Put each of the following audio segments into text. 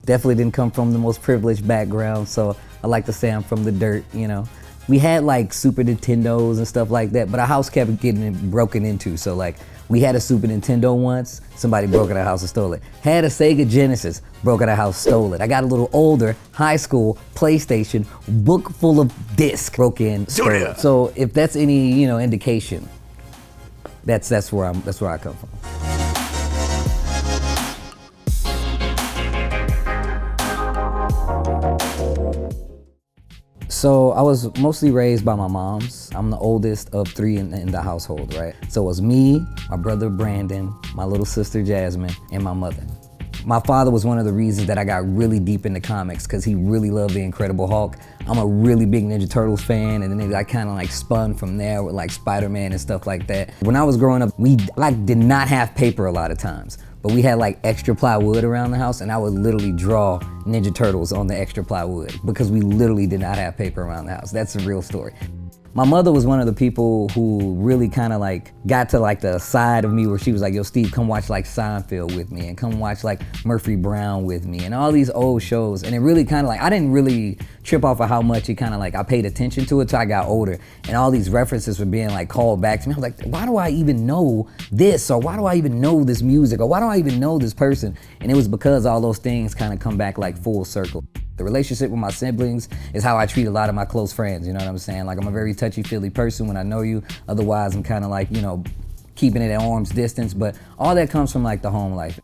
Definitely didn't come from the most privileged background, so I like to say I'm from the dirt, you know. We had like Super Nintendos and stuff like that, but our house kept getting broken into. So like, we had a Super Nintendo once, somebody broke in our house and stole it. Had a Sega Genesis, broke in our house, stole it. I got a little older, high school, PlayStation, book full of discs, broke in, stole it. So if that's any, you know, indication, that's where I come from. So I was mostly raised by my moms. I'm the oldest of 3 in the household, right? So it was me, my brother Brandon, my little sister Jasmine, and my mother. My father was one of the reasons that I got really deep into comics because he really loved The Incredible Hulk. I'm a really big Ninja Turtles fan, and then I kind of like spun from there with like Spider-Man and stuff like that. When I was growing up, we like did not have paper a lot of times, but we had like extra plywood around the house, and I would literally draw Ninja Turtles on the extra plywood because we literally did not have paper around the house. That's a real story. My mother was one of the people who really kind of like got to like the side of me where she was like, yo, Steve, come watch like Seinfeld with me and come watch like Murphy Brown with me and all these old shows. And it really kind of like, I didn't really trip off of how much it kind of like, I paid attention to it till I got older. And all these references were being like called back to me. I was like, why do I even know this? Or why do I even know this music? Or why do I even know this person? And it was because all those things kind of come back like full circle. The relationship with my siblings is how I treat a lot of my close friends, you know what I'm saying? Like, I'm a very touchy-feely person when I know you. Otherwise, I'm kind of like, you know, keeping it at arm's distance. But all that comes from like the home life.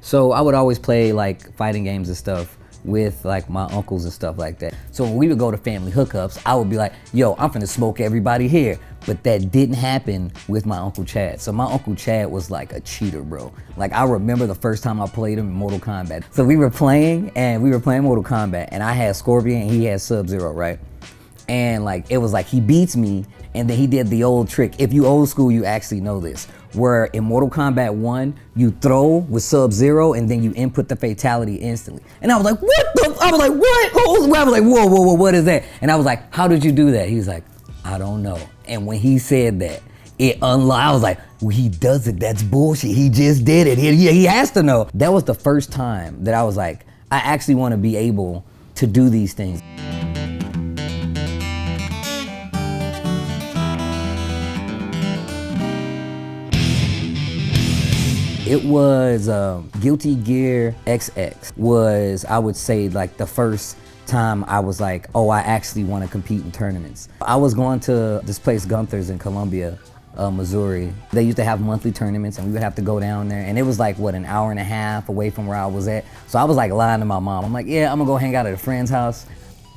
So I would always play like fighting games and stuff with like my uncles and stuff like that. So when we would go to family hookups, I would be like, yo, I'm finna smoke everybody here. But that didn't happen with my Uncle Chad. So my Uncle Chad was like a cheater, bro. Like, I remember the first time I played him in Mortal Kombat. So we were playing Mortal Kombat, and I had Scorpion and he had Sub-Zero, right? And like, it was like he beats me, and then he did the old trick. If you old school, you actually know this. Where in Mortal Kombat 1, you throw with Sub-Zero and then you input the fatality instantly. And I was like, what the? I was like, what? I was like, whoa, what is that? And I was like, how did you do that? He was like, I don't know. And when he said that, it unlocked. I was like, well, he does it. That's bullshit. He just did it. He has to know. That was the first time that I was like, I actually want to be able to do these things. It was Guilty Gear XX was, I would say, like the first time I was like, oh, I actually want to compete in tournaments. I was going to this place, Gunther's in Columbia, Missouri. They used to have monthly tournaments, and we would have to go down there, and it was like, what, an hour and a half away from where I was at. So I was like lying to my mom. I'm like, yeah, I'm gonna go hang out at a friend's house.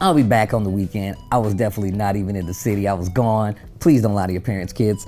I'll be back on the weekend. I was definitely not even in the city. I was gone. Please don't lie to your parents, kids.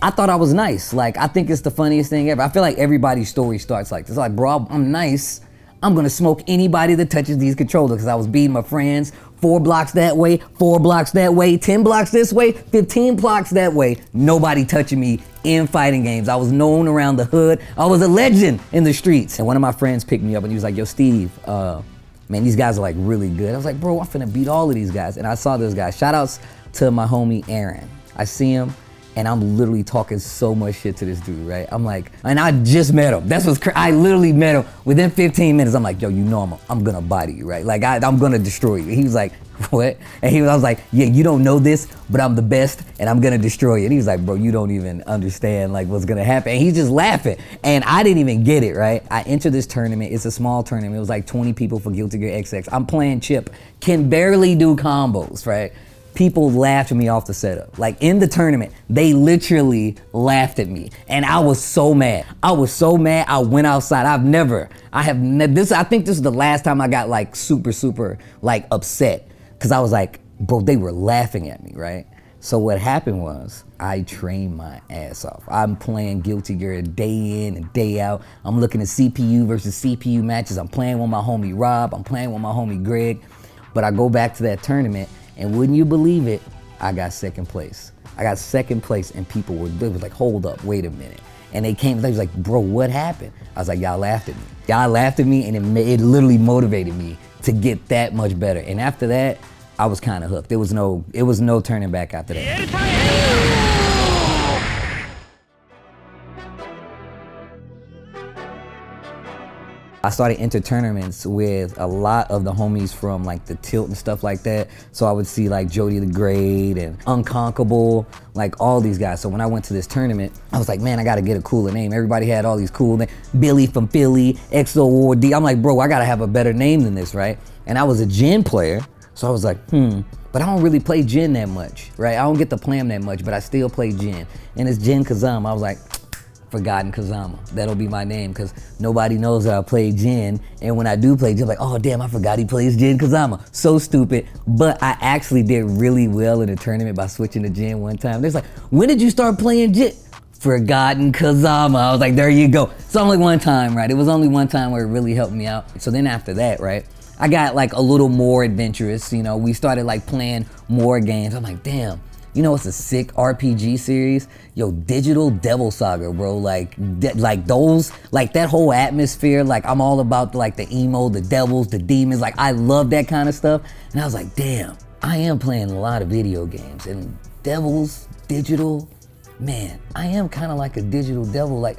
I thought I was nice. Like, I think it's the funniest thing ever. I feel like everybody's story starts like this. Like, bro, I'm nice. I'm gonna smoke anybody that touches these controllers, because I was beating my friends 4 blocks that way, 4 blocks that way, 10 blocks this way, 15 blocks that way. Nobody touching me in fighting games. I was known around the hood. I was a legend in the streets. And one of my friends picked me up and he was like, yo, Steve, man, these guys are like really good. I was like, bro, I'm finna beat all of these guys. And I saw those guys. Shout outs to my homie Aaron. I see him, and I'm literally talking so much shit to this dude, right? I'm like, and I just met him. That's what's crazy. I literally met him. Within 15 minutes, I'm like, yo, you know I'm gonna body you, right? Like, I'm gonna destroy you. He was like, what? And I was like, yeah, you don't know this, but I'm the best, and I'm gonna destroy you. And he was like, bro, you don't even understand like what's gonna happen. And he's just laughing. And I didn't even get it, right? I entered this tournament. It's a small tournament. It was like 20 people for Guilty Gear XX. I'm playing Chip, can barely do combos, right? People laughed at me off the setup. Like, in the tournament, they literally laughed at me. And I was so mad. I was so mad, I went outside. I think this is the last time I got like super like upset. Cause I was like, bro, they were laughing at me, right? So what happened was, I trained my ass off. I'm playing Guilty Gear day in and day out. I'm looking at CPU versus CPU matches. I'm playing with my homie Rob. I'm playing with my homie Greg. But I go back to that tournament, and wouldn't you believe it, I got second place. I got second place, and they was like, hold up, wait a minute. And they was like, bro, what happened? I was like, y'all laughed at me. Y'all laughed at me, and it literally motivated me to get that much better. And after that, I was kind of hooked. It was no turning back after that. I started enter tournaments with a lot of the homies from like the Tilt and stuff like that. So I would see like Jody the Great and Unconquerable, like all these guys. So when I went to this tournament, I was like, man, I gotta get a cooler name. Everybody had all these cool names. Billy from Philly, XO or D. I'm like, bro, I gotta have a better name than this, right? And I was a Jin player, so I was like, but I don't really play Jin that much, right? I don't get to play him that much, but I still play Jin. And it's Jin Kazama. I was like, Forgotten Kazama. That'll be my name, because nobody knows that I play Jin. And when I do play Jin, like, oh damn, I forgot he plays Jin Kazama. So stupid. But I actually did really well in a tournament by switching to Jin one time. They're like, when did you start playing Jin? Forgotten Kazama. I was like, there you go. It's only one time, right? It was only one time where it really helped me out. So then after that, right, I got like a little more adventurous, you know, we started like playing more games. I'm like, damn, you know, it's a sick RPG series. Yo, Digital Devil Saga, bro. Like those, like that whole atmosphere. Like I'm all about like the emo, the devils, the demons. Like I love that kind of stuff. And I was like, damn, I am playing a lot of video games and devils, digital, man, I am kind of like a digital devil. Like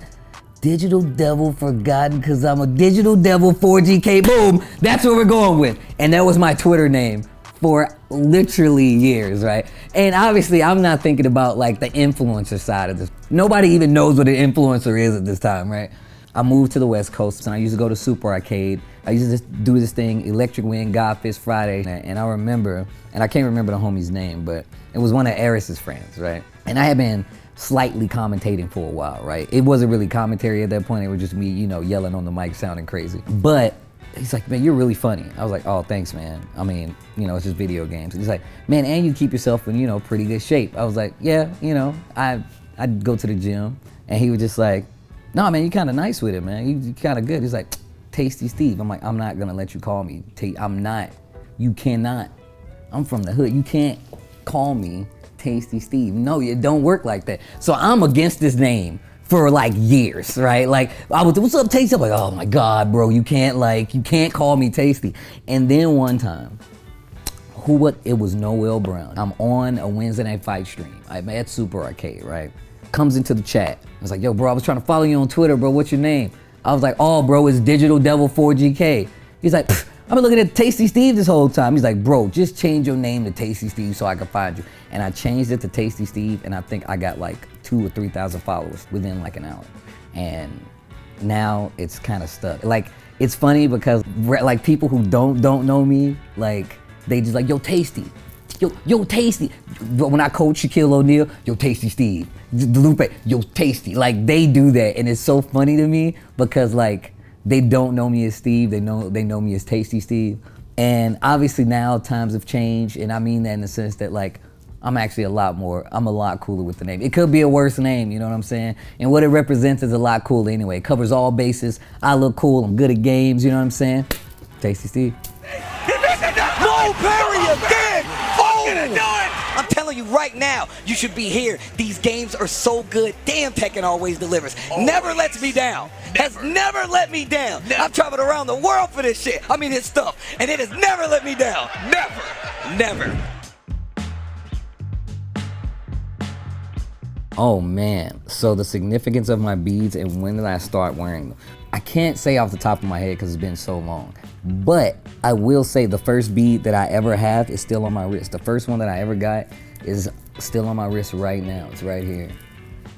Digital Devil Forgotten, cause I'm a Digital Devil 4GK, boom, that's what we're going with. And that was my Twitter name for literally years, right? And obviously I'm not thinking about like the influencer side of this. Nobody even knows what an influencer is at this time, right? I moved to the West Coast and I used to go to Super Arcade. I used to just do this thing, Electric Wind, Godfist Friday. And I remember, and I can't remember the homie's name, but it was one of Eris's friends, right? And I had been slightly commentating for a while, right? It wasn't really commentary at that point. It was just me, you know, yelling on the mic, sounding crazy. But he's like, man, you're really funny. I was like, oh, thanks, man. I mean, you know, it's just video games. He's like, man, and you keep yourself in, you know, pretty good shape. I was like, yeah, you know, I'd go to the gym. And he was just like, no, man, you kind of nice with it, man. You kind of good. He's like, Tasty Steve. I'm like, I'm not gonna let you call me. I'm not. You cannot. I'm from the hood. You can't call me Tasty Steve. No, it don't work like that. So I'm against this name for like years, right? Like I was, what's up, Tasty? I'm like, oh my God, bro, you can't call me Tasty. And then one time, it was Noel Brown. I'm on a Wednesday night fight stream. I'm at Super Arcade, right? Comes into the chat. I was like, yo, bro, I was trying to follow you on Twitter, bro. What's your name? I was like, oh, bro, it's Digital Devil 4GK. He's like, I've been looking at Tasty Steve this whole time. He's like, bro, just change your name to Tasty Steve so I can find you. And I changed it to Tasty Steve, and I think I got like 2,000 or 3,000 followers within like an hour. And now it's kind of stuck. Like, it's funny because like people who don't know me, like they just like, yo, Tasty. Yo, Tasty. But when I coach Shaquille O'Neal, yo, Tasty Steve. Lupe, yo, Tasty. Like they do that, and it's so funny to me because like they don't know me as Steve. They know me as Tasty Steve. And obviously now times have changed, and I mean that in the sense that like I'm actually I'm a lot cooler with the name. It could be a worse name, you know what I'm saying? And what it represents is a lot cooler anyway. It covers all bases. I look cool. I'm good at games, you know what I'm saying? Tasty Steve. No, Perry again! I'm telling you right now, you should be here. These games are so good. Damn, Tekken always delivers. Never lets me down. Has never let me down. I've traveled around the world for this shit. I mean, his stuff. And it has never let me down. Never. Oh man, so the significance of my beads and when did I start wearing them? I can't say off the top of my head because it's been so long, but I will say the first bead that I ever have is still on my wrist. The first one that I ever got is still on my wrist right now. It's right here.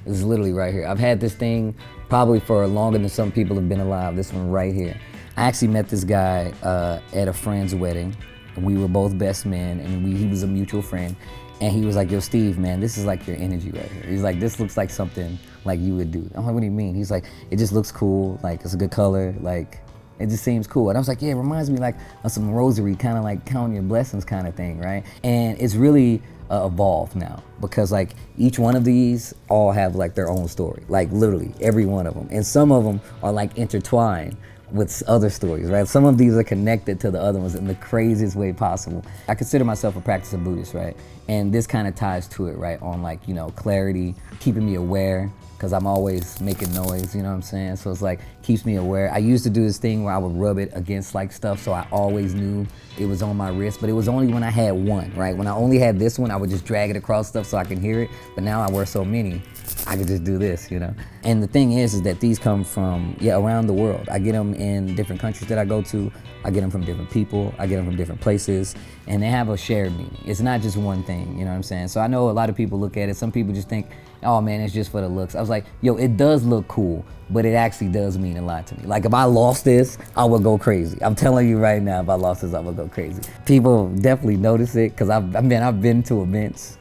It's literally right here. I've had this thing probably for longer than some people have been alive. This one right here. I actually met this guy at a friend's wedding. We were both best men, and he was a mutual friend. And he was like, yo, Steve, man, this is like your energy right here. He's like, this looks like something like you would do. I'm like, what do you mean? He's like, it just looks cool. Like, it's a good color. Like, it just seems cool. And I was like, yeah, it reminds me like of some rosary, kind of like counting your blessings kind of thing, right? And it's really evolved now because like each one of these all have like their own story, like literally every one of them. And some of them are like intertwined with other stories, right? Some of these are connected to the other ones in the craziest way possible. I consider myself a practicing Buddhist, right? And this kind of ties to it, right? On like, you know, clarity, keeping me aware, because I'm always making noise, you know what I'm saying? So it's like, keeps me aware. I used to do this thing where I would rub it against like stuff, so I always knew it was on my wrist, but it was only when I had one, right? When I only had this one, I would just drag it across stuff so I can hear it, but now I wear so many, I could just do this, you know? And the thing is that these come from, around the world. I get them in different countries that I go to. I get them from different people. I get them from different places. And they have a shared meaning. It's not just one thing, you know what I'm saying? So I know a lot of people look at it. Some people just think, oh man, it's just for the looks. I was like, yo, it does look cool, but it actually does mean a lot to me. Like if I lost this, I would go crazy. I'm telling you right now, if I lost this, I would go crazy. People definitely notice it, because I've been to events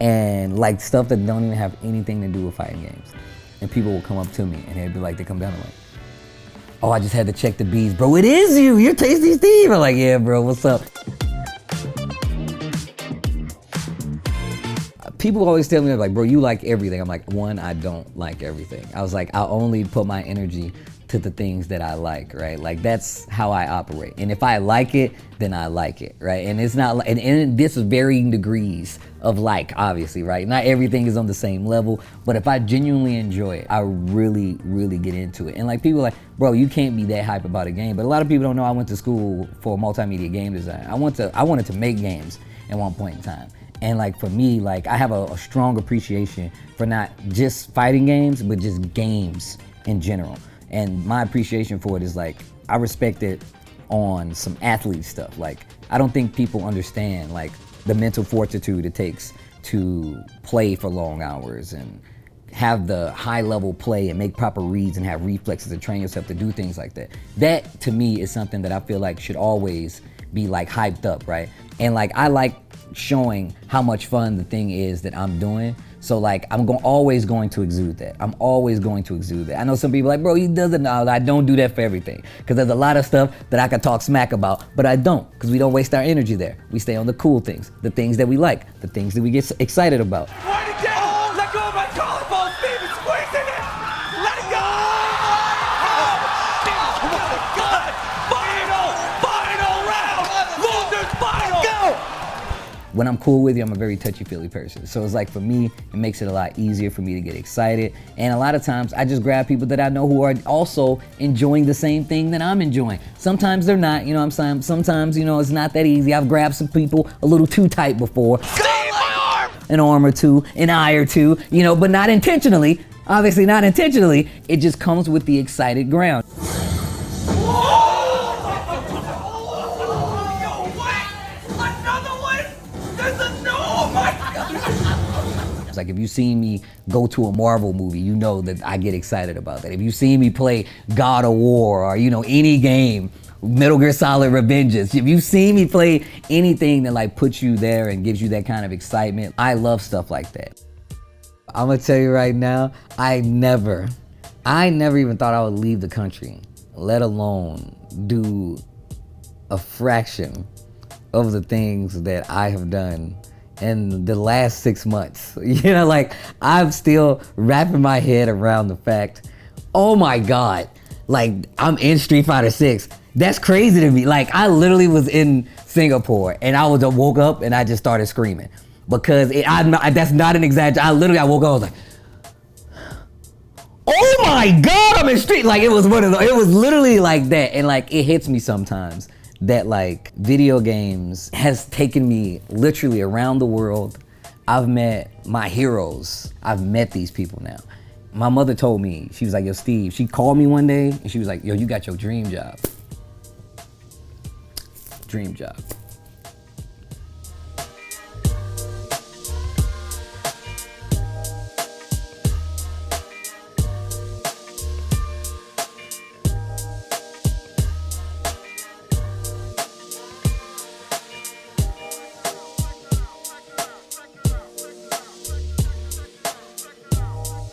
and like stuff that don't even have anything to do with fighting games. And people will come up to me and they'd be like, they come down and like, oh, I just had to check the beads. Bro, it is you, you're Tasty Steve. I'm like, yeah, bro, what's up? People always tell me, like, bro, you like everything. I'm like, one, I don't like everything. I was like, I only put my energy to the things that I like, right? Like that's how I operate. And if I like it, then I like it, right? And it's not like, and this is varying degrees of like, obviously, right? Not everything is on the same level, but if I genuinely enjoy it, I really, really get into it. And like people are like, bro, you can't be that hype about a game. But a lot of people don't know I went to school for multimedia game design. I wanted to make games at one point in time. And like for me, like I have a strong appreciation for not just fighting games, but just games in general. And my appreciation for it is like, I respect it on some athlete stuff. Like, I don't think people understand like the mental fortitude it takes to play for long hours and have the high level play and make proper reads and have reflexes and train yourself to do things like that. That to me is something that I feel like should always be like hyped up, right? And like, I like showing how much fun the thing is that I'm doing. So like, I'm always going to exude that. I'm always going to exude that. I know some people are like, bro, he doesn't know. I don't do that for everything. Because there's a lot of stuff that I could talk smack about, but I don't, because we don't waste our energy there. We stay on the cool things, the things that we like, the things that we get excited about. Right again. Oh, let go of my collarbone, Steven, squeezing it. Let it go. Oh my God. Final round. Losers final. Go. When I'm cool with you, I'm a very touchy-feely person. So it's like, for me, it makes it a lot easier for me to get excited. And a lot of times, I just grab people that I know who are also enjoying the same thing that I'm enjoying. Sometimes they're not, you know what I'm saying? Sometimes, you know, it's not that easy. I've grabbed some people a little too tight before. My arm! An arm or two, an eye or two, you know, but not intentionally. Obviously not intentionally. It just comes with the excited ground. Like if you see me go to a Marvel movie, you know that I get excited about that. If you see me play God of War or, you know, any game, Metal Gear Solid Revengeance, if you see me play anything that like puts you there and gives you that kind of excitement, I love stuff like that. I'm gonna tell you right now, I never even thought I would leave the country, let alone do a fraction of the things that I have done in the last 6 months. You know, like I'm still wrapping my head around the fact, oh my God, like I'm in Street Fighter 6. That's crazy to me. Like I literally was in Singapore and I woke up and I just started screaming because that's not an exaggeration. I woke up, I was like, oh my God, I'm in Street. Like it was it was literally like that. And like it hits me sometimes that like video games has taken me literally around the world. I've met my heroes. I've met these people now. My mother told me, she was like, yo, Steve, she called me one day and she was like, yo, you got your dream job. Dream job.